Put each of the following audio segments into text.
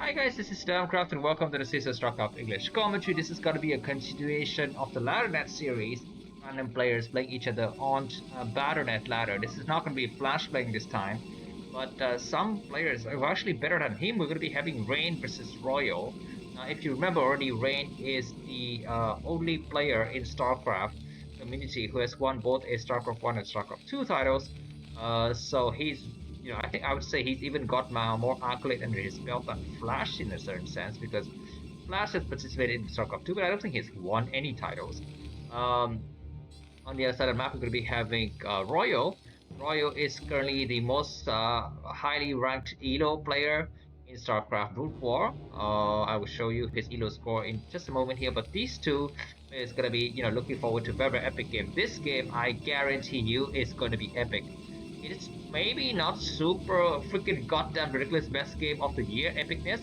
Hi guys, this is Namkraftvn and welcome to the Starcraft English commentary. This is going to be a continuation of the Laddernet series. Random players playing each other on Laddernet ladder. This is not going to be flash playing this time, but some players are actually better than him. We're going to be having Rain versus Royal. If you remember already, Rain is the only player in Starcraft community who has won both a Starcraft 1 and Starcraft 2 titles. So he's I think I would say he's even got more accolade under his belt than Flash in a certain sense, because Flash has participated in StarCraft 2, but I don't think he's won any titles. On the other side of the map, we're going to be having Royal. Royal is currently the most highly ranked ELO player in StarCraft Brood War. I will show you his ELO score in just a moment here, but these two is going to be, looking forward to a very, very epic game. This game, I guarantee you, is going to be epic. It's maybe not super freaking goddamn ridiculous best game of the year epicness,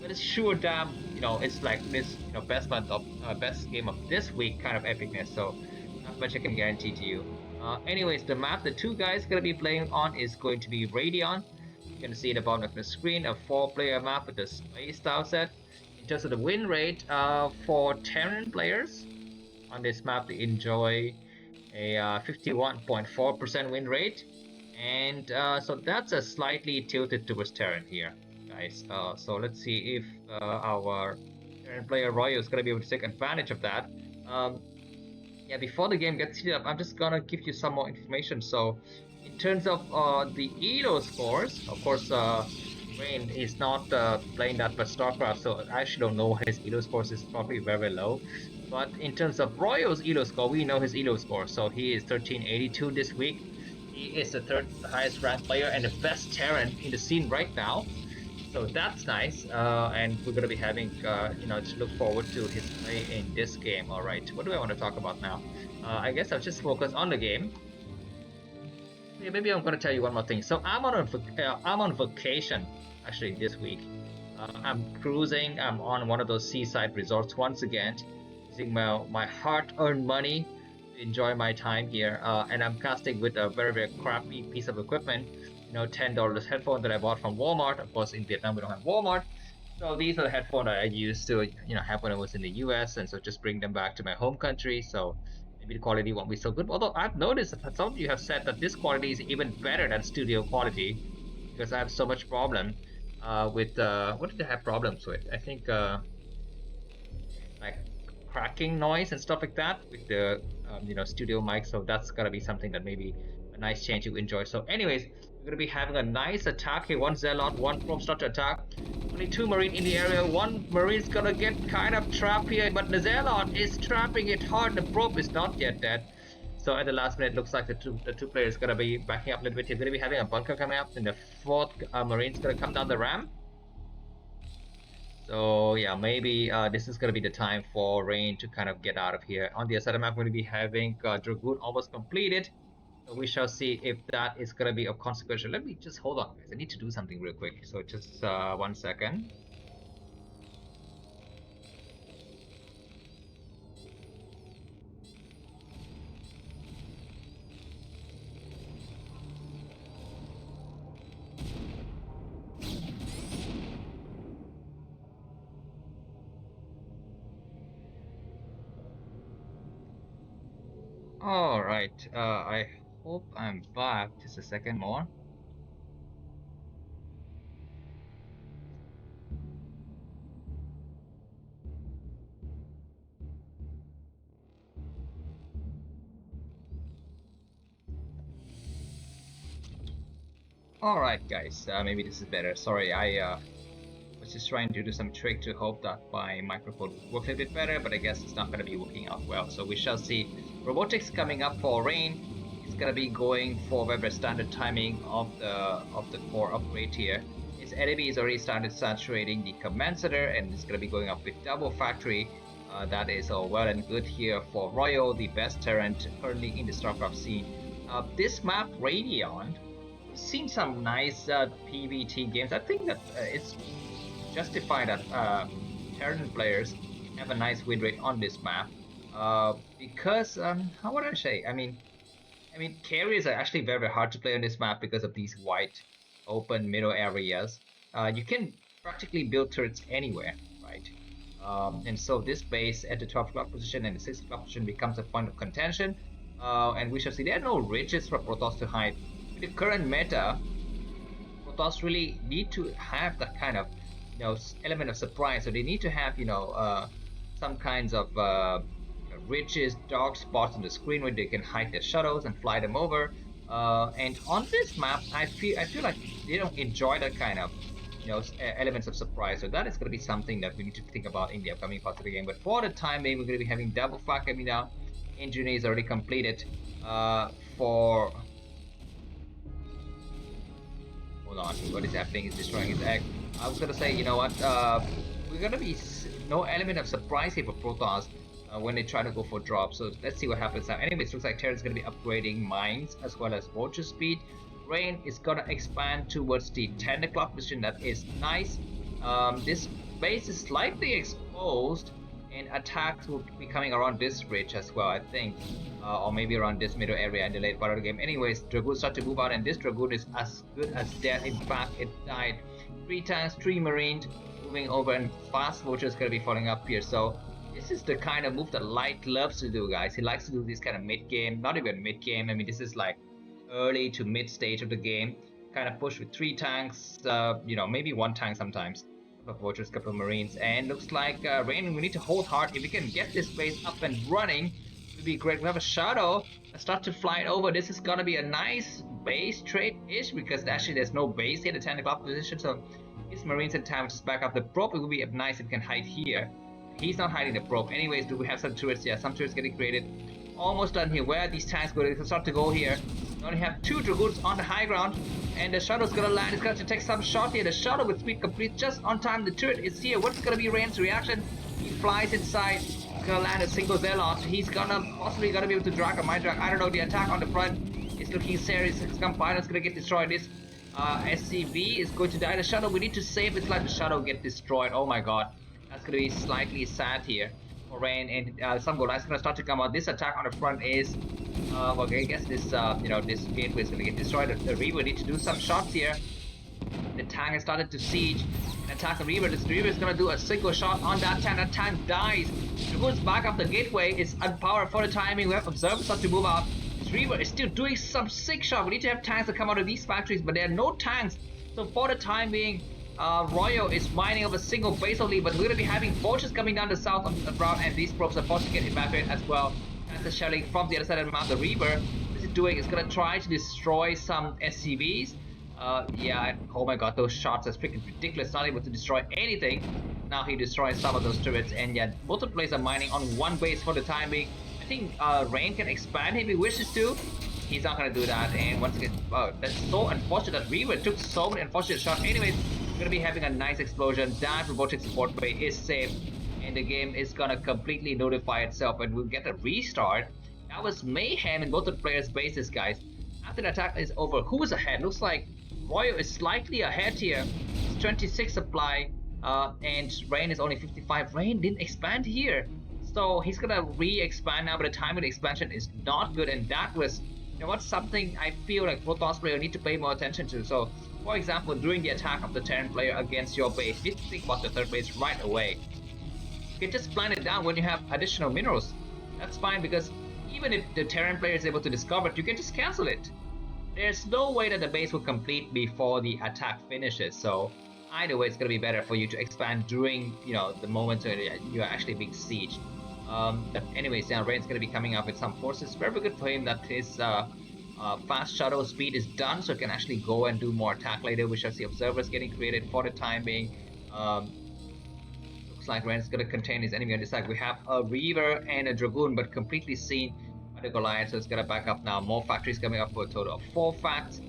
but it's sure damn, it's like this, best month of best game of this week kind of epicness. So not much I can guarantee to you. Anyways, the map the two guys gonna be playing on is going to be Radeon. You can see at the bottom of the screen a 4-player map with a space style set. In terms of the win rate, for Terran players on this map, they enjoy a 51.4% win rate. And so that's a slightly tilted towards Terran here, guys. So let's see if our Terran player Royal is going to be able to take advantage of that. Yeah, before the game gets heated up, I'm just going to give you some more information. So in terms of the ELO scores, of course, Rain is not playing that but StarCraft, so I actually don't know his ELO scores. Is probably very, very low. But in terms of Royal's ELO score, we know his ELO score. So he is 1382 this week. He is the third highest ranked player and the best Terran in the scene right now. So that's nice. And we're going to be having, to look forward to his play in this game. All right, what do I want to talk about now? I guess I'll just focus on the game. Yeah, maybe I'm going to tell you one more thing. So I'm on vacation actually this week. I'm cruising. I'm on one of those seaside resorts once again, using my hard-earned money to enjoy my time here, and I'm casting with a very, very crappy piece of equipment, $10 headphone that I bought from Walmart. Of course, in Vietnam we don't have Walmart, so these are the headphones that I used to have when I was in the US, and so just bring them back to my home country. So maybe the quality won't be so good, although I've noticed that some of you have said that this quality is even better than studio quality, because I have so much problem with what did I have problems with? I think like cracking noise and stuff like that with the studio mic. So that's gonna be something that maybe a nice change you enjoy. So anyways, we're gonna be having a nice attack here. One Zealot, one Probe start to attack. Only 2 Marine in the area. One Marine's gonna get kind of trapped here, but the Zealot is trapping it hard. The Probe is not yet dead. So at the last minute, looks like the two players gonna be backing up a little bit. He's gonna be having a bunker coming up, and the 4th Marine's gonna come down the ramp. So yeah, maybe this is going to be the time for Rain to kind of get out of here. On the other side of the map, we're going to be having Dragoon almost completed. So we shall see if that is going to be of consequence. Let me just hold on, guys. I need to do something real quick. So just 1 second. All right, I hope I'm back. Just a second more. All right, guys, maybe this is better. Sorry, I was just trying to do some trick to hope that my microphone works a bit better, but I guess it's not going to be working out well. So we shall see. Robotics coming up for Rain. It's going to be going for very standard timing of the core upgrade here. His enemy is already started saturating the command center, and it's going to be going up with double factory. That is all well and good here for Royal, the best Terran currently in the StarCraft scene. This map, Radeon, we've seen some nice PvT games. I think that it's justified that Terran players have a nice win rate on this map, because how would I say? I mean, carriers are actually very, very hard to play on this map because of these wide open middle areas. You can practically build turrets anywhere, right? And so this base at the 12 o'clock position and the 6 o'clock position becomes a point of contention. And we shall see there are no ridges for Protoss to hide. With the current meta, Protoss really need to have that kind of element of surprise. So they need to have some kinds of ridges, dark spots on the screen where they can hide their shuttles and fly them over. And on this map, I feel like they don't enjoy that kind of elements of surprise. So that is going to be something that we need to think about in the upcoming parts of the game. But for the time being, we're going to be having double flag coming down. Engineer is already completed for. Hold on, what is happening? He's destroying his egg. I was gonna say, you know what? We're gonna be no element of surprise here for Protoss when they try to go for drops. So let's see what happens now. Anyways, looks like Terran's gonna be upgrading mines as well as vulture speed. Rain is gonna expand towards the 10 o'clock position. That is nice. This base is slightly exposed, and attacks will be coming around this ridge as well, I think. Or maybe around this middle area in the late part of the game. Anyways, Dragoons start to move out, and this Dragoon is as good as dead. In fact, it died 3 times, 3 Marines moving over, and fast vultures gonna be following up here. So this is the kind of move that Light loves to do, guys. He likes to do this kind of mid-game, not even mid-game. I mean, this is like early to mid-stage of the game. Kind of push with 3 tanks, maybe 1 tank sometimes. Couple of vultures, couple of Marines, and looks like Rain, we need to hold hard. If we can get this base up and running, be great. We have a shadow and start to fly it over. This is gonna be a nice base trade-ish because actually there's no base here at the 10 o'clock position, so his Marines in time to back up the probe. It would be nice if we can hide here. He's not hiding the probe. Anyways, do we have some turrets? Yeah, some turrets getting created. Almost done here. Where are these tanks going to start to go here? We only have 2 Dragoons on the high ground, and the shuttle is gonna land. It's gonna have to take some shot here. The shuttle with speed complete just on time. The turret is here. What's gonna be Rain's reaction? He flies inside. Gonna land a single Zelle. He's possibly gonna be able to drag a mine drag. I don't know. The attack on the front is looking serious. Compiler's gonna get destroyed. This SCV is going to die. The shuttle, we need to save. It's like the shuttle get destroyed. Oh my god, that's gonna be slightly sad here for Rain, and some gold is gonna start to come out. This attack on the front is okay. I guess this this gateway is gonna get destroyed. The Reaver need to do some shots here. The tank has started to siege and attack the Reaver. This Reaver is gonna do a single shot on that tank. That tank dies. Dragoons back up the gateway. It's unpowered for the timing. We have observers start to move out. This Reaver is still doing some sick shot. We need to have tanks that come out of these factories, but there are no tanks. So for the time being, Royo is mining up a single base only, but we're gonna be having vultures coming down the south of the route, and these probes are forced to get evacuated as well. That's the shelling from the other side of the map. The Reaver, what is it doing? It's gonna try to destroy some SCVs. Yeah, oh my god, those shots are freaking ridiculous. Not able to destroy anything. Now he destroys some of those turrets, and yeah, both the players are mining on one base for the time being. I think Rain can expand if he wishes to. He's not gonna do that, and once again, that's so unfortunate that Reaver took so many unfortunate shots. Anyways, we're gonna be having a nice explosion. That robotic support bay is safe, and the game is gonna completely notify itself, and we'll get a restart. That was mayhem in both the players' bases, guys. After the attack is over, who is ahead? Looks like Royo is slightly ahead here. It's 26 supply, and Rain is only 55. Rain didn't expand here, so he's gonna re-expand now, but the time of the expansion is not good, and that was, what's something I feel like Protoss player need to pay more attention to. So, for example, during the attack of the Terran player against your base, you need to think about the third base right away. You can just plan it down when you have additional minerals. That's fine, because even if the Terran player is able to discover it, you can just cancel it. There's no way that the base will complete before the attack finishes, so either way it's going to be better for you to expand during the moment where you're actually being sieged. But anyways, yeah, Rain's going to be coming up with some forces. Very good for him that his fast shuttle speed is done, so he can actually go and do more attack later. We shall see observers getting created for the time being. Looks like Rain's going to contain his enemy on this side. We have a Reaver and a Dragoon, but completely seen by the Goliath, so it's going to back up now. More factories coming up for a total of 4 facts.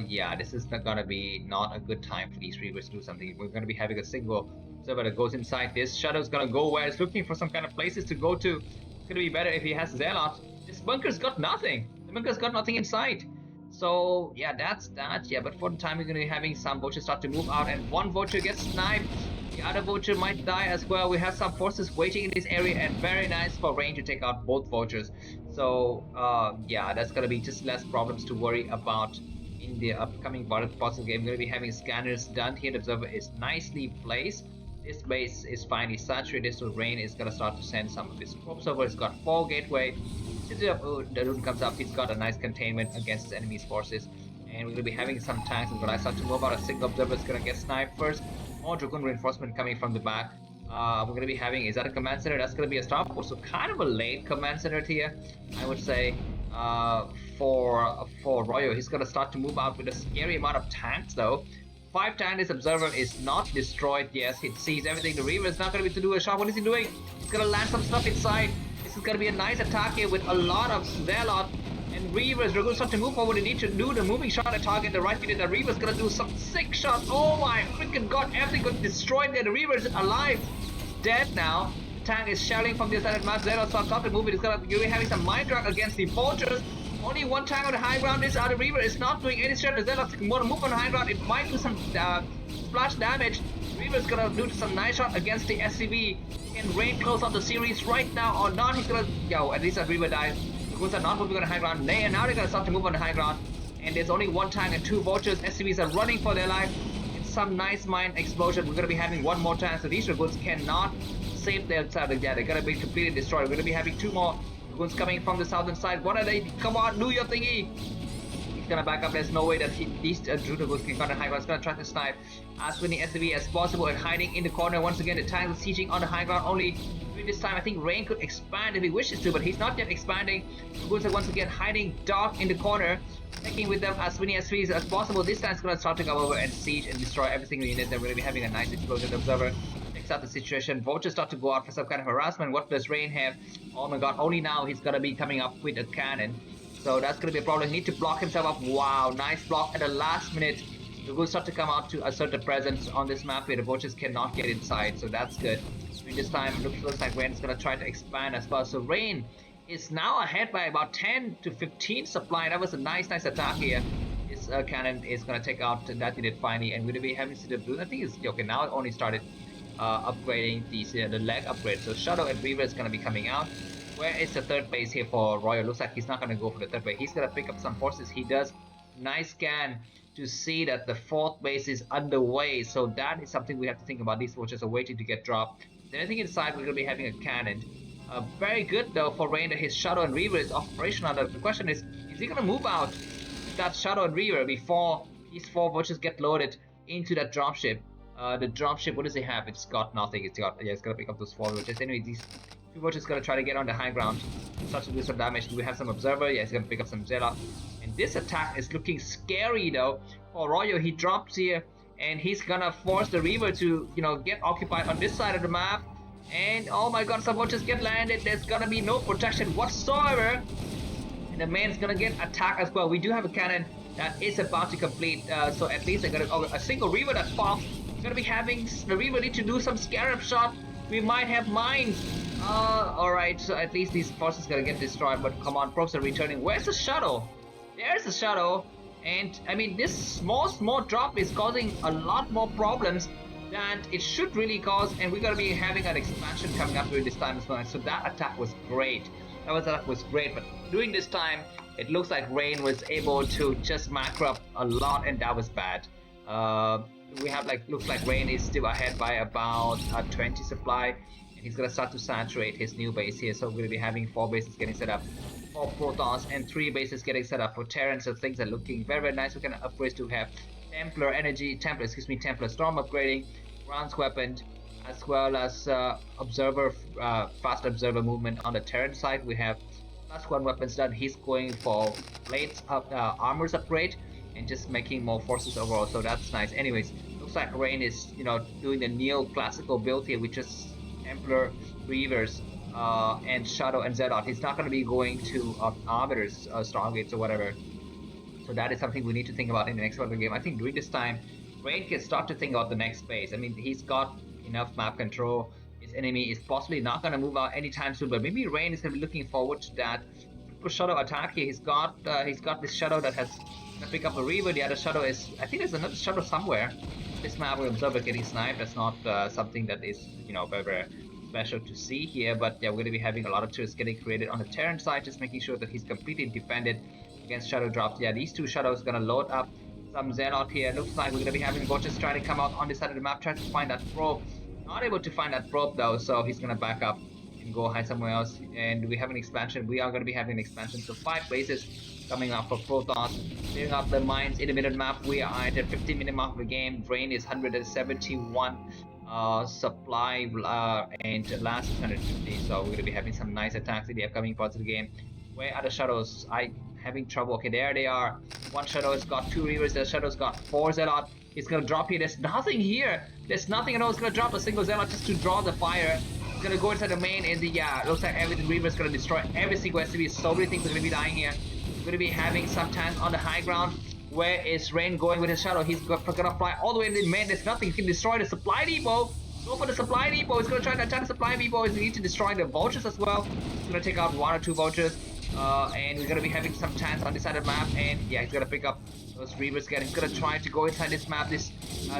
Yeah, this is not going to be not a good time for these Reavers to do something. We're going to be having a single server that goes inside this. Shadow's going to go where it's looking for some kind of places to go to. It's going to be better if he has Zealot. This bunker's got nothing. The bunker's got nothing inside. So, yeah, that's that. Yeah, but for the time, we're going to be having some vultures start to move out, and one vulture gets sniped. The other vulture might die as well. We have some forces waiting in this area, and very nice for Rain to take out both vultures. So, yeah, that's going to be just less problems to worry about in the upcoming possible game. We're going to be having scanners done here. The observer is nicely placed. This base is finally saturated, so Rain is going to start to send some of his probes over. He's got 4 gateway. Since the rune comes up, he's got a nice containment against his enemy's forces. And we're going to be having some tanks. But I start to move out. A single observer is going to get sniped first. More Dragoon reinforcement coming from the back. We're going to be having, is that a command center? That's going to be a starport. So kind of a late command center here, I would say. For Royo, he's going to start to move out with a scary amount of tanks though. 5 tank, this observer is not destroyed. Yes, it sees everything. The Reaver is not going to be able to do a shot. What is he doing? He's going to land some stuff inside. This is going to be a nice attack here with a lot of Zelle and Reavers. We're going to start to move forward. They need to do the moving shot at target. The right minute, the Reaver's going to do some sick shots. Oh my freaking god, everything got destroyed there. The Reaver is alive. He's dead now. The tank is shelling from the other side of Mount Zero. So start to move it. He's going to be having some mind drag against the Vultures. Only 1 tank on the high ground. This other Reaver is not doing any shot. Zelle want to move on the high ground. It might do some splash damage. Reaver's gonna do some nice shot against the SCV. Can Rain close out the series right now or not? He's gonna, at least that Reaver dies. The Goons are not moving on the high ground. Now they're gonna start to move on the high ground. And there's only 1 tank and 2 Vultures. SCVs are running for their life. It's some nice mine explosion. We're gonna be having 1 more tank. So these Dragoons cannot save their side. They're gonna be completely destroyed. We're gonna be having 2 more Dragoons coming from the southern side. What are they? Come on, do your thingy. He's gonna back up. There's no way that these Dragoons can cut the high ground. He's gonna try to snipe as many SCV as possible and hiding in the corner. Once again, the tank is sieging on the high ground only. This time, I think Rain could expand if he wishes to, but he's not yet expanding. Dragoons are once again hiding dark in the corner, taking with them as many SCVs as possible. This time, it's gonna start to come over and siege and destroy every single unit. They're gonna be having a nice explosion. Observer checks out the situation. Vultures start to go out for some kind of harassment. What does Rain have? Oh my god, only now he's gonna be coming up with a cannon. So that's gonna be a problem. He needs to block himself up. Wow, nice block at the last minute. The Dragoons start to come out to assert a presence on this map where the Vultures cannot get inside, so that's good. This time, it looks like Rain is gonna try to expand as well. So Rain is now ahead by about 10 to 15 supply. That was a nice attack here. This cannon is gonna take out that unit finally, and we're gonna be having to do. I think it's okay. Now it only started upgrading the leg upgrade. So Shadow and Reaver is gonna be coming out. Where is the 3rd base here for Royal? Looks like he's not gonna go for the 3rd base. He's gonna pick up some forces. He does. Nice scan to see that the 4th base is underway. So that is something we have to think about. These Vultures are waiting to get dropped. Then I think inside we're gonna be having a cannon. Very good though for Rain that his Shadow and Reaver is operational. The question is he gonna move out with that Shadow and Reaver before these 4 Vultures get loaded into that dropship? The dropship, what does it have? It's got nothing. It's gonna pick up those 4 Vultures. Anyway, these 2 Vultures gonna try to get on the high ground, start to do some damage. Do we have some Observer? Yeah, he's gonna pick up some Zelle. And this attack is looking scary though for Royo. He drops here and he's gonna force the Reaver to, get occupied on this side of the map. And oh my god, some Vultures get landed. There's gonna be no protection whatsoever. And the man's gonna get attacked as well. We do have a cannon that is about to complete. So at least they're gonna a single Reaver that pops. Gonna be having the Reaver need to do some scarab shot. We might have mines. Alright, so at least these forces gonna get destroyed. But come on, probes are returning. Where's the Shadow? There's the Shadow. And I mean, this small drop is causing a lot more problems than it should really cause. And we're gonna be having an expansion coming up during this time as well. So that attack was great. That was great. But during this time, it looks like Rain was able to just macro up a lot, and that was bad. We have looks like Rain is still ahead by about 20 supply, and he's gonna start to saturate his new base here. So we're gonna be having 4 bases getting set up for Protoss and 3 bases getting set up for Terran. So things are looking very nice. We're gonna upgrade to have Templar Storm upgrading, Grounds Weapon, as well as fast observer movement on the Terran side. We have +1 weapons done. He's going for plates armors upgrade and just making more forces overall, so that's nice. Anyways, looks like Rain is doing the neoclassical build here with just Templar, Reavers, and Shadow and Zedot. He's not going to be going to Arbiters, Stargates or whatever. So that is something we need to think about in the next part of the game. I think during this time, Rain can start to think about the next phase. I mean, he's got enough map control. His enemy is possibly not going to move out anytime soon, but maybe Rain is going to be looking forward to that. For Shadow attack here, he's got this Shadow that has to pick up a Reaver. The other Shadow is, I think there's another Shadow somewhere. This map we Observer getting sniped. That's not something that is very special to see here, but yeah, we're going to be having a lot of tools getting created on the Terran side, just making sure that he's completely defended. against shadow drops. Yeah, these two shadows gonna load up some Zelle here. Looks like we're gonna be having Vultures trying to come out on this side of the map, trying to find that probe. Not able to find that probe though, so he's gonna back up and go hide somewhere else. And we have an expansion. We are gonna be having an expansion. So 5 bases coming up for Protoss, clearing up the mines in the middle map. We are at the 15-minute mark of the game. Drain is 171 supply, and last is 150. So we're gonna be having some nice attacks in the upcoming parts of the game. Where are the shadows? I having trouble. Okay, there they are. One shadow has got 2 reavers. The shadow's got 4 zealot. It's gonna drop here. There's nothing here. There's nothing at all. It's gonna drop a single zealot just to draw the fire. It's gonna go inside the main, and the looks like everything. Reaver's gonna destroy every single SCV. So many things are gonna be dying here. We're gonna be having some tanks on the high ground. Where is Rain going with his shadow? He's gonna fly all the way in the main. There's nothing. He can destroy the supply depot. Go for the supply depot. He's gonna try to attack the supply depot. He needs to destroy the vultures as well. He's gonna take out 1 or 2 vultures. And we're gonna be having some tanks on this side of the map, and yeah, he's gonna pick up those reavers again. He's gonna try to go inside this map. This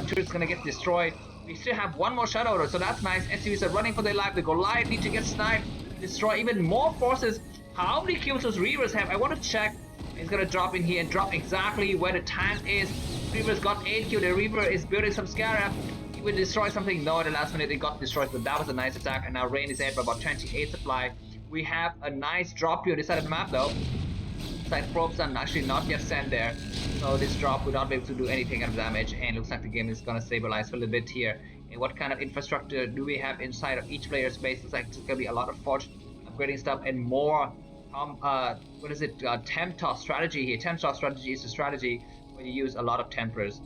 turret's gonna get destroyed. We still have 1 more shadow though, so that's nice. SCVs are running for their life. The Goliath need to get sniped, destroy even more forces. How many kills those reavers have? I want to check. He's gonna drop in here and drop exactly where the tank is. Reaver's got 8 kills. The Reaver is building some Scarab. He will destroy something. No, at the last minute it got destroyed, but that was a nice attack. And now Rain is at about 28 supply. We have a nice drop here on this side of the map though. Side probes are actually not yet sent there, so this drop will not be able to do anything of damage, and looks like the game is gonna stabilize for a little bit here. And what kind of infrastructure do we have inside of each player's base? Looks like it's gonna be a lot of forge upgrading stuff and more what is it, Temptoss strategy here. Temptoss strategy is a strategy where you use a lot of Templars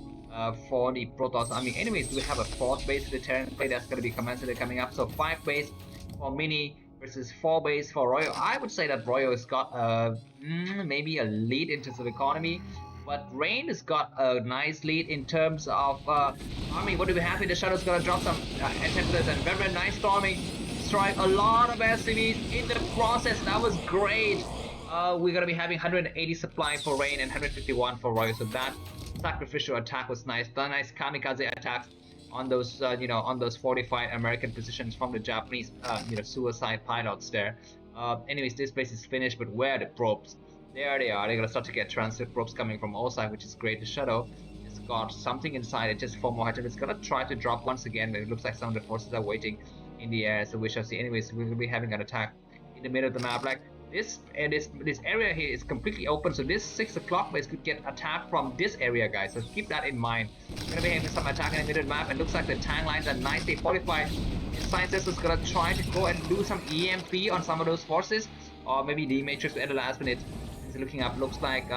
for the Protoss army. Anyways, we have a 4th base for the Terran play that's going to be commensurate coming up. So 5 base for Mini versus 4 base for Royal. I would say that Royal has got maybe a lead in terms of economy, but Rain has got a nice lead in terms of army. What do we have here? The Shadow's gonna drop some Templars, and very nice storming. Destroying a lot of SCVs in the process. That was great. We're gonna be having 180 supply for Rain and 151 for Royal. So that sacrificial attack was nice. The nice kamikaze attacks on those, on those fortified American positions from the Japanese, suicide pilots there. Anyways, this base is finished, but where are the probes? There they are. They're gonna start to get transit probes coming from all sides, which is great. The Shadow has got something inside it, just 4 more items. It's gonna try to drop once again, but it looks like some of the forces are waiting in the air, so we shall see. Anyways, we will be having an attack in the middle of the map. Like this area here is completely open, so this 6 o'clock base could get attacked from this area, guys. So keep that in mind. We're gonna be having some attack in the middle of the map, and looks like the tank lines are nicely fortified. Scientist is gonna try to go and do some EMP on some of those forces, or maybe the Matrix at the last minute. It's looking up. Looks like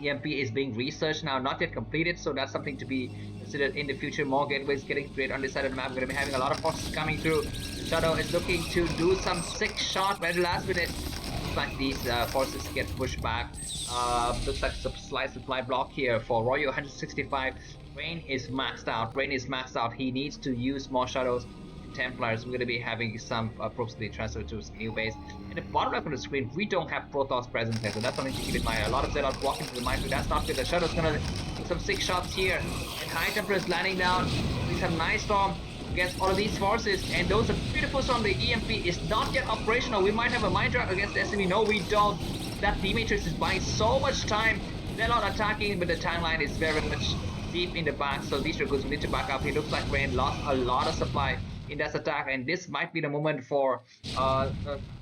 EMP is being researched now, not yet completed, so that's something to be considered in the future. More gateways getting created on this side of the map. We're going to be having a lot of forces coming through. Shadow is looking to do some sick shot by the last minute. Looks like these forces get pushed back. Looks like some slight supply block here for Royal 165. Rain is maxed out. Rain is maxed out. He needs to use more shadows. Templars. We're going to be having some probes to be transferred to some new base. In the bottom left of the screen, we don't have Protoss present here, so that's something to keep in mind. A lot of Zealots walking to the mine, but that's not good. The Shadow's going to do some sick shots here, and High Templar is landing down. We have nice storm against all of these forces, and those are beautiful storm. The EMP is not yet operational. We might have a mine drop against the SCV. No, we don't. That D-Matrix is buying so much time. They're not attacking, but the timeline is very much deep in the back, so these recruits will need to back up. It looks like Rain lost a lot of supply in that attack, and this might be the moment for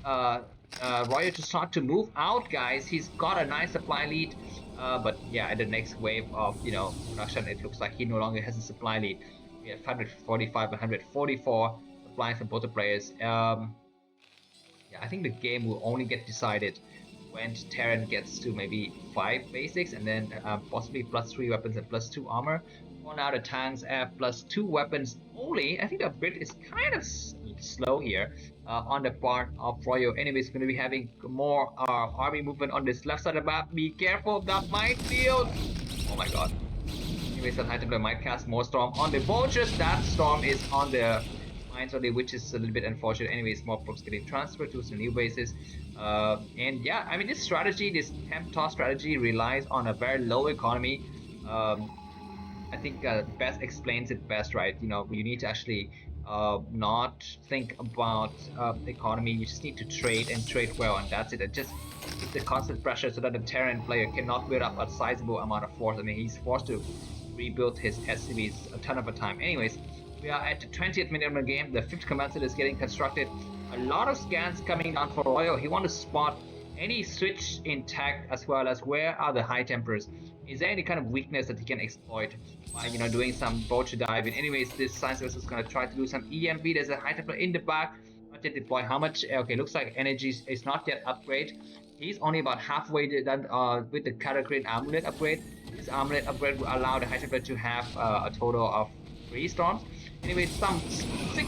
Royal to start to move out, guys. He's got a nice supply lead, but yeah, at the next wave of production, it looks like he no longer has a supply lead. We have 145 and 144 supplies for both the players. Yeah, I think the game will only get decided when Terran gets to maybe 5 basics, and then possibly +3 weapons and +2 armor. For now, the tanks have +2 weapons only. I think the upgrade is kind of slow here on the part of Royal. Anyways, going to be having more army movement on this left side of the map. Be careful of that minefield. Oh my god. Anyways, that High Templar might cast more storm on the vultures. That storm is on the mines only, which is a little bit unfortunate. Anyways, more probes getting transferred to some new bases. And yeah, I mean, this strategy, this Temptoss strategy, relies on a very low economy. I think best explains it best, right? You need to actually not think about the economy. You just need to trade and trade well, and that's it. And just keep the constant pressure so that the Terran player cannot build up a sizable amount of force. I mean, he's forced to rebuild his SCVs a ton of a time. Anyways, we are at the 20th minute of the game. The 5th command center is getting constructed. A lot of scans coming down for Royal. He wants to spot any switch in tech, as well as where are the high tempers. Is there any kind of weakness that he can exploit by, you know, doing some boat dive? And anyways, this science vessel is going to try to do some EMP. There's a high temper in the back. Not yet deploy. How much? Okay, looks like energy is not yet upgrade. He's only about halfway done with the Catacrane Amulet upgrade. This Amulet upgrade will allow the high temper to have a total of 3 storms. Anyway, some sick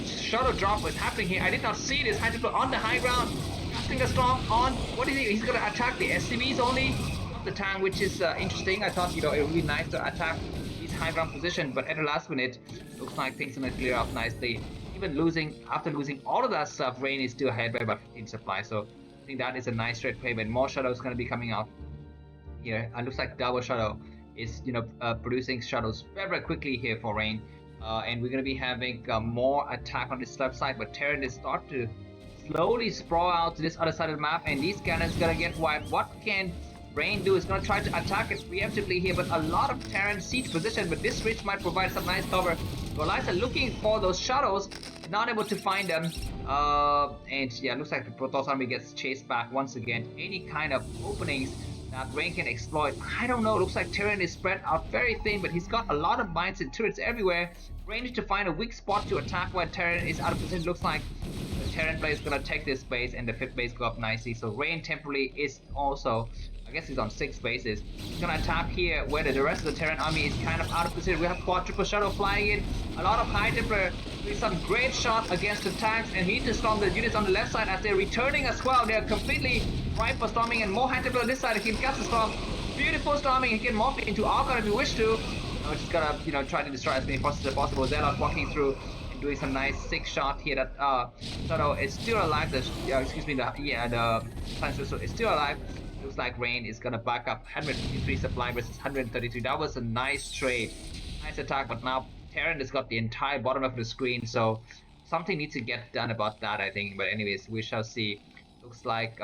shuttle drop is happening here. I did not see this high temper on the high ground. Casting a storm on. What is he? He's going to attack the SCVs only. The tank, which is interesting. I thought, you know, it would be nice to attack these high ground position, but at the last minute, looks like things are going to clear up nicely. Even after losing all of that stuff, Rain is still ahead by about 15 supply. So I think that is a nice trade play. But more shuttles going to be coming out here. It looks like double shuttle is, you know, producing shuttles very, very quickly here for Rain, and we're going to be having more attack on this left side. But Terran is start to slowly sprawl out to this other side of the map, and these cannons going to get wiped. What can Rain do is going to try to attack it preemptively here, but a lot of Terran siege position, but this ridge might provide some nice cover. Goliaths are looking for those shuttles, not able to find them, and yeah, looks like the Protoss army gets chased back once again. Any kind of openings that Rain can exploit, I don't know. Looks like Terran is spread out very thin, but he's got a lot of mines and turrets everywhere. Rain needs to find a weak spot to attack while Terran is out of position. Looks like the Terran player is going to take this base, and the 5th base go up nicely. So Rain temporarily is also, I guess he's on 6 bases. He's gonna attack here where the rest of the Terran army is kind of out of position. We have quadruple shuttle flying in. A lot of high temper doing some great shot against the tanks, and he just stormed the units on the left side as they're returning as well. They're completely ripe for storming, and more high temper on this side. He can cast the storm. Beautiful storming. He can morph into Archon if you wish to. We're just gonna, you know, try to destroy as many forces as possible. Zelle walking through and doing some nice 6 shot here. That shuttle is still alive. The science vessel is still alive. Looks like Rain is gonna back up 153 supply versus 133. That was a nice trade, nice attack, but now Terran has got the entire bottom of the screen, so something needs to get done about that, I think. But anyways, we shall see. Looks like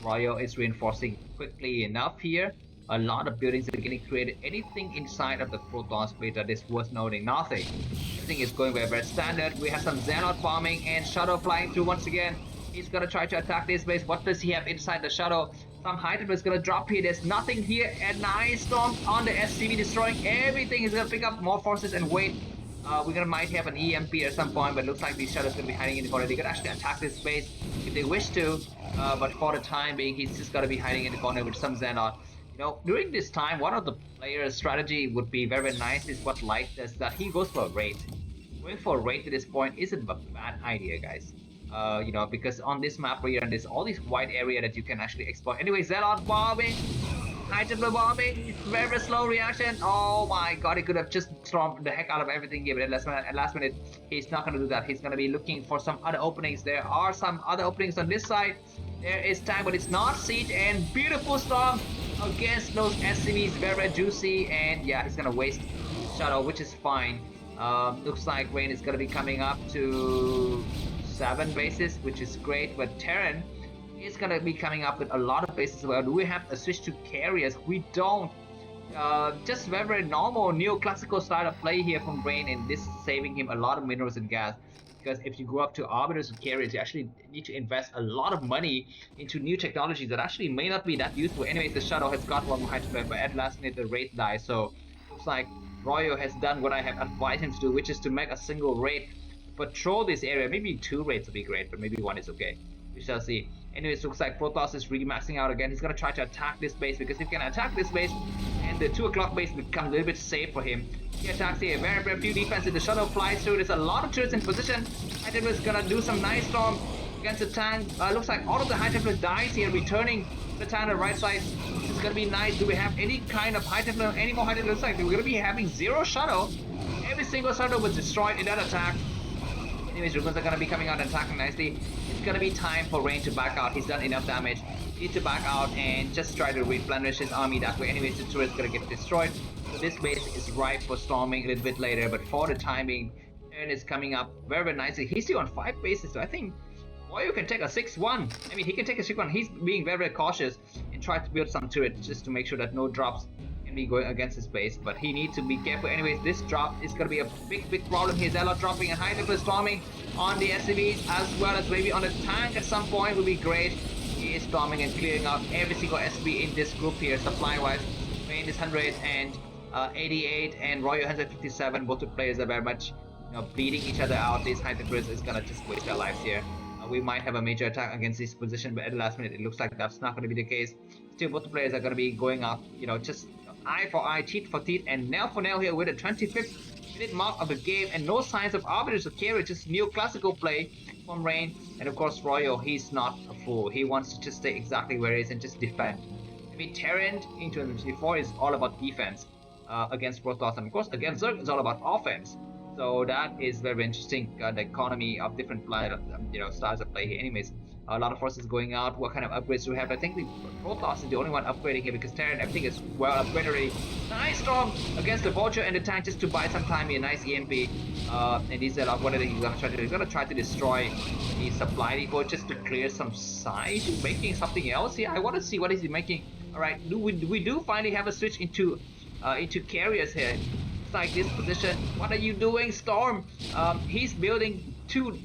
Royal is reinforcing quickly enough here. A lot of buildings are getting created. Anything inside of the Protoss fleet that is worth noting? Nothing. Everything is going very, very standard. We have some Zealot bombing and shuttle flying through once again. He's gonna try to attack this base. What does he have inside the shuttle? Some high temper is gonna drop here. There's nothing here. And nice storm on the SCV, destroying everything. He's gonna pick up more forces and wait. We're gonna might have an EMP at some point, but looks like these shuttles gonna be hiding in the corner. They could actually attack this base if they wish to, but for the time being, he's just gonna be hiding in the corner with some Xenon. You know, during this time, one of the players' strategy would be very, very nice is what Light does, that he goes for a raid. Going for a raid to this point isn't a bad idea, guys. You know, because on this map here, and there's all these wide area that you can actually exploit. Anyway, Zealot bombing, high temper bombing, very, very slow reaction. Oh my god, he could have just stormed the heck out of everything here, but at last minute, he's not going to do that. He's going to be looking for some other openings. There are some other openings on this side. There is time, but it's not siege, and beautiful storm against those SCVs, very, very juicy, and yeah, he's going to waste shuttle, which is fine. Looks like Rain is going to be coming up to 7 bases, which is great, but Terran is gonna be coming up with a lot of bases as well. Do we have a switch to carriers? We don't. Just very, very normal neoclassical style of play here from Rain, and this is saving him a lot of minerals and gas, because if you go up to arbiters and carriers, you actually need to invest a lot of money into new technologies that actually may not be that useful. Anyways, the shuttle has got one more high temper, but at last minute the raid dies, so looks like Royo has done what I have advised him to do, which is to make a single raid, patrol this area. Maybe 2 raids would be great, but maybe 1 is okay. We shall see. Anyways, looks like Protoss is really maxing out again. He's gonna try to attack this base, because if he can attack this base, and the 2 o'clock base becomes a little bit safe for him. He attacks here, very, very few defense. The shuttle flies through. There's a lot of turrets in position. High Templar is gonna do some nice storm against the tank. Looks like all of the High Templar dies here, returning the tank on the right side. This is gonna be nice. Do we have any kind of High Templar, any more High Templar? Looks like we're gonna be having 0 shuttle. Every single shuttle was destroyed in that attack. Anyways, Ruins are going to be coming out and attacking nicely. It's going to be time for Rain to back out. He's done enough damage. He needs to back out and just try to replenish his army that way. Anyways, the turret's going to get destroyed. So this base is ripe for storming a little bit later, but for the time being, Terran is coming up very, very nicely. He's still on 5 bases, so I think Royo can take a 6-1. I mean, he can take a 6-1. He's being very, very cautious and try to build some turrets just to make sure that no drops can be going against his base. But he needs to be careful. Anyways, this drop is going to be a big, big problem here. Zelle dropping and high temperature storming on the SCVs as well as maybe on the tank at some point would be great. He is storming and clearing out every single SCV in this group here, supply-wise. Rain is 188 and Royo 157. Both the players are very much bleeding each other out. This high temperature is going to just waste their lives here. We might have a major attack against this position, but at the last minute it looks like that's not going to be the case. Still, both players are going to be going up, just eye for eye, teeth for teeth, and nail for nail here with the 25th minute mark of the game, and no signs of arbiters or carry, just neoclassical play from Rain. And of course, Royo, he's not a fool. He wants to just stay exactly where he is and just defend. I mean, Terran in 2024 is all about defense against Protoss, and of course, against Zerg, it's all about offense. So that is very interesting, the economy of different styles of play here. Anyways, a lot of forces going out. What kind of upgrades do we have? I think the Protoss is the only one upgrading here because Terran, everything is well upgraded already. Nice storm against the Vulture and the tank just to buy some time here. Nice EMP. And these are what are they going to try to do? He's going to try to destroy the supply depot just to clear some side. He's making something else here. I want to see what is he making. Alright, we do finally have a switch into carriers here. Like this position. What are you doing, Storm? He's building two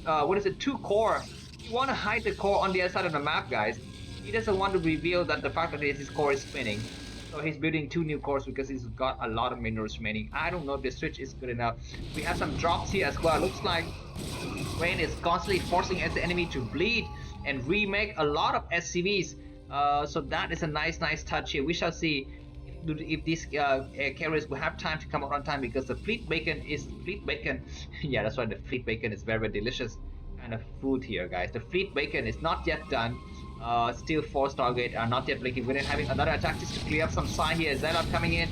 core. You want to hide the core on the other side of the map, guys. He doesn't want to reveal that the fact that his core is spinning. So he's building 2 new cores because he's got a lot of minerals remaining. I don't know if the switch is good enough. We have some drops here as well. Looks like Rain is constantly forcing the enemy to bleed and remake a lot of SCVs. So that is a nice touch here. We shall see if these carriers will have time to come out on time, because the fleet bacon yeah, that's right, the fleet bacon is very, very delicious kind of food here, guys. The fleet bacon is not yet done. Still 4 Stargate are not yet blinking. We're then having another attack just to clear up some side here. Zelle coming in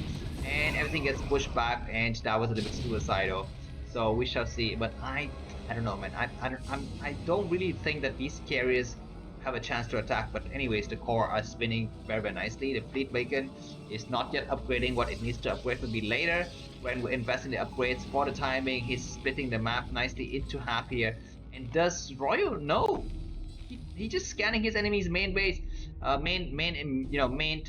and everything gets pushed back, and that was a little bit suicidal. So we shall see, but I don't know, man. I don't really think that these carriers have a chance to attack. But anyways, the core are spinning very, very nicely. The fleet bacon is not yet upgrading. What it needs to upgrade will be later when we invest in the upgrades. For the timing, he's splitting the map nicely into half here. And does Royo know? He's just scanning his enemy's main base, main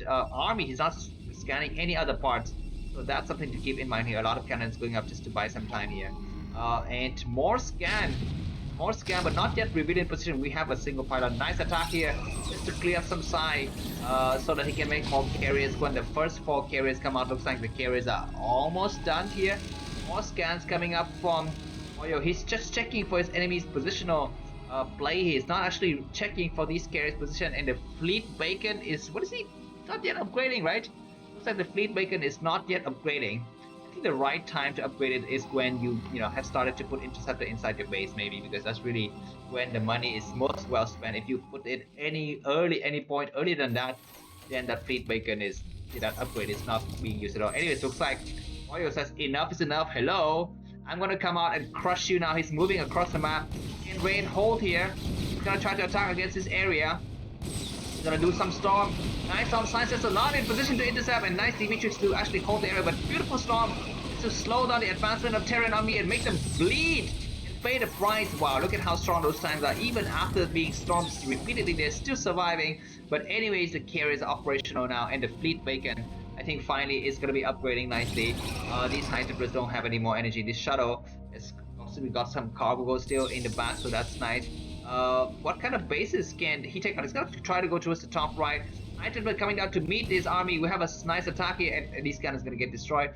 army. He's not scanning any other parts. So that's something to keep in mind here. A lot of cannons going up just to buy some time here. And more scan, but not yet revealed in position. We have a single pilot. Nice attack here just to clear up some side so that he can make more carriers. When the first 4 carriers come out, looks like the carriers are almost done here. More scans coming up from Royo. He's just checking for his enemy's positional play. He's not actually checking for these carriers' position. And the fleet bacon is, what is he? Not yet upgrading, right? Looks like the fleet bacon is not yet upgrading. I think the right time to upgrade it is when you have started to put interceptor inside your base, maybe, because that's really when the money is most well spent. If you put it any point earlier than that, then that fleet bacon is, that upgrade is not being used at all. Anyways, looks like Royo says enough is enough. Hello, I'm gonna come out and crush you now. He's moving across the map. Can Rain hold here? He's gonna try to attack against this area. He's gonna do some storm. Nice storm. Science is not in position to intercept, and nice Dimitris to actually hold the area, but beautiful storm to slow down the advancement of Terran army and make them bleed and pay the price. Wow, look at how strong those tanks are. Even after being stormed repeatedly, they're still surviving. But anyways, the carriers are operational now, and the fleet bacon, I think, finally is gonna be upgrading nicely. These high temperatures don't have any more energy. This shuttle is also, we got some cargo still in the back, so that's nice. What kind of bases can he take on? He's gonna try to go towards the top right. Item coming down to meet this army. We have a nice attack here, and this gun is gonna get destroyed.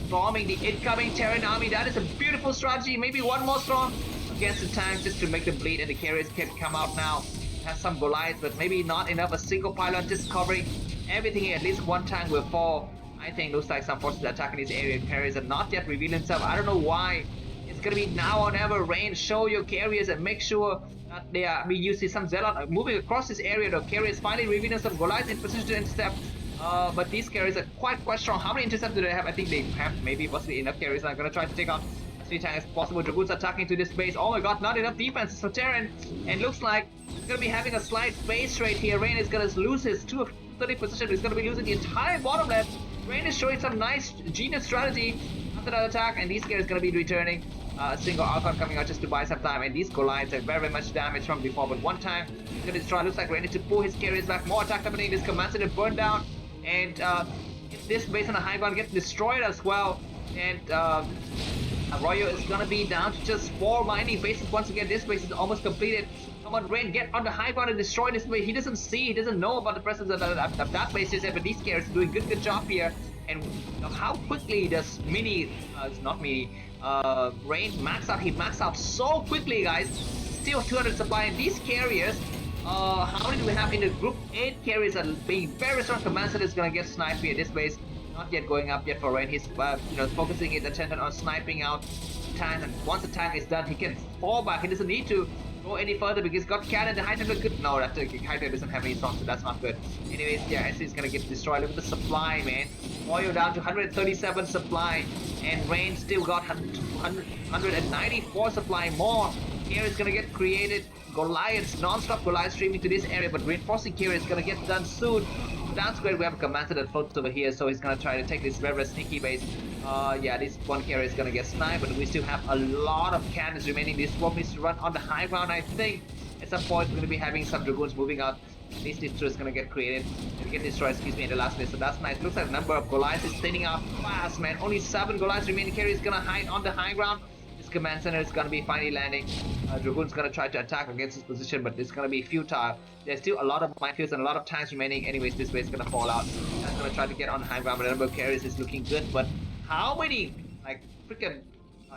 Storming the incoming Terran army. That is a beautiful strategy. Maybe one more storm against the tanks just to make them bleed, and the carriers can come out now. Has some Goliaths, but maybe not enough. A single pylon just covering everything here. At least one tank will fall. I think looks like some forces attacking this area. Carriers have not yet revealed themselves. I don't know why. It's gonna be now or never. Rain, show your carriers and make sure that they are. You see some Zelle moving across this area. The carriers finally revealing some Goliaths in position to intercept. But these carriers are quite strong. How many intercepts do they have? I think they have maybe possibly enough carriers. I'm gonna try to take out as many tanks as possible. Dragoons attacking to this base. Oh my god, not enough defense for Terran. And looks like he's gonna be having a slight base rate here. Rain is gonna lose his 2 of 30 position. He's gonna be losing the entire bottom left. Rain is showing some nice genius strategy. another attack, and these guys is gonna be returning. A single Archon coming out just to buy some time, and these Goliaths are very much damaged from before, but one time he's gonna destroy. Looks like ready to pull his carriers back. More attack happening. This command center burned down, and if this base on the high ground gets destroyed as well, and Arroyo is gonna be down to just 4 mining bases once again. This base is almost completed. Come on, Rain, get on the high ground and destroy this base. He doesn't see, he doesn't know about the presence of that base yet, but these carriers are doing good job here. And how quickly does Rain max out? He maxed out so quickly, guys. Still 200 supply, and these carriers, how many do we have in the group? 8 carriers are being very strong. Command Center is gonna get sniped here. This base not yet going up yet for Rain. He's focusing his attention on sniping out tanks, and once the tank is done, he can fall back. He doesn't need to go any further because he's got cannon. The high templar good. No, that high templar doesn't have any songs, so that's not good. Anyways, yeah, SC is gonna get destroyed. Look at the supply, man. Oil down to 137 supply, and Rain still got 194 supply more. Here is gonna get created. Goliaths, non-stop Goliath streaming to this area, but reinforcing here is gonna get done soon. That's great. We have a commander that floats over here, so he's gonna try to take this very sneaky base. Yeah, this one carrier is gonna get sniped, but we still have a lot of cannons remaining. This swamp needs to run on the high ground. I think at some point we're gonna be having some dragoons moving out. This destroyer is gonna get created and get destroyed, in the last place. So that's nice. Looks like the number of Goliaths is thinning out fast, man. Only 7 Goliaths remaining. Carrier is gonna hide on the high ground. This command center is gonna be finally landing. Dragoon's gonna try to attack against his position, but it's gonna be futile. There's still a lot of minefields and a lot of tanks remaining. Anyways, this base is gonna fall out. That's gonna try to get on the high ground, but the number of carriers is looking good. But how many freaking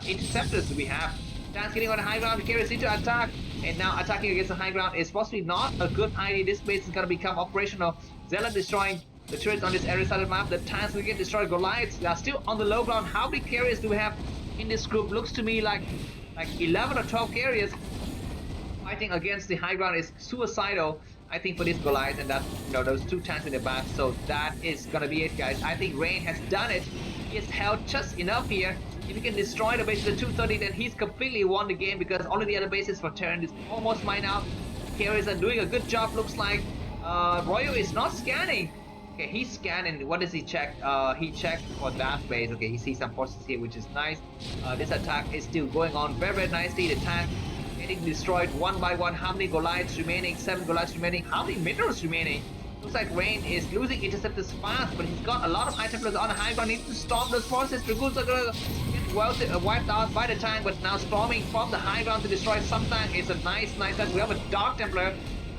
interceptors do we have? Tanks getting on the high ground, the carriers need to attack, and now attacking against the high ground is possibly not a good idea. This base is gonna become operational. Zelle destroying the turrets on this area side of the map. The tanks will get destroyed. Goliaths are still on the low ground. How many carriers do we have in this group? Looks to me like 11 or 12 carriers. Fighting against the high ground is suicidal, I think, for this Goliath, and that those 2 tanks in the back. So that is gonna be it, guys. I think Rain has done it. He has held just enough here. If he can destroy the base to the 230, then he's completely won the game, because all of the other bases for Terran is almost mined out. Carriers are doing a good job, looks like. Royo is not scanning. Okay, he's scanning. What does he check? He checked for that base. Okay, he sees some forces here, which is nice. This attack is still going on very nicely. The tank getting destroyed one by one. How many Goliaths remaining? 7 Goliaths remaining. How many minerals remaining? Looks like Rain is losing interceptors fast, but he's got a lot of high templars on the high ground. He needs to storm those forces. Dragoons are gonna get wiped out by the tank, but now storming from the high ground to destroy some tank is a nice touch. We have a Dark Templar.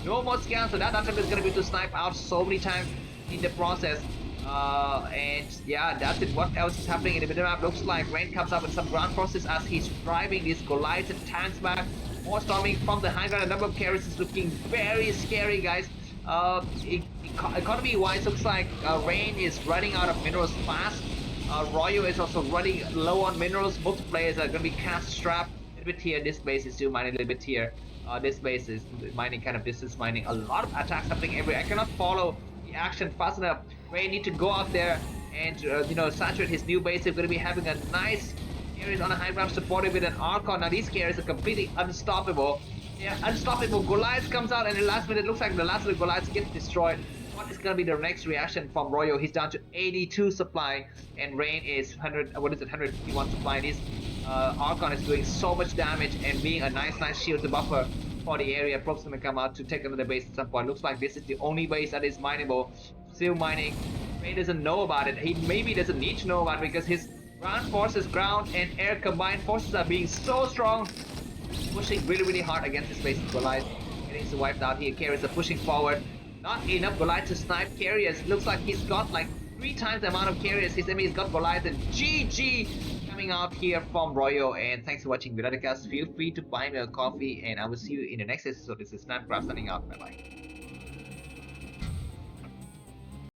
No more scans, so that Dark Templar is gonna be able to snipe out so many times in the process. And yeah, that's it. What else is happening in the map? Looks like Rain comes up with some ground forces as he's driving these Goliaths and tanks back. More storming from the high ground. The number of carriers is looking very scary, guys. Economy wise, looks like Rain is running out of minerals fast. Royo is also running low on minerals. Both players are going to be cast strapped a little bit here. This base is still mining a little bit here. This base is mining kind of distance mining. A lot of attacks happening everywhere. I cannot follow the action fast enough. Rain need to go out there and saturate his new base. They're going to be having a nice carriers on a high ground supported with an Archon. Now these carriers are completely unstoppable. Yeah, unstoppable. Goliath comes out, and in the last minute, it looks like the last of the Goliaths gets destroyed. What is going to be the next reaction from Royo? He's down to 82 supply, and Rain is 151 supply. This Archon is doing so much damage and being a nice shield to buffer for the area. Prob's going to come out to take another base at some point. Looks like this is the only base that is mineable. Still mining. Rain doesn't know about it. He maybe doesn't need to know about it because his ground forces, ground and air combined forces are being so strong. Pushing really hard against his base. Goliath getting wiped out here. Carriers are pushing forward. Not enough Goliath to snipe carriers. Looks like he's got like 3 times the amount of carriers. His enemy's got Goliath, and GG coming out here from Royo. And thanks for watching Viradicast. Feel free to buy me a coffee, and I will see you in the next episode. This is namkraftvn signing out. Bye bye.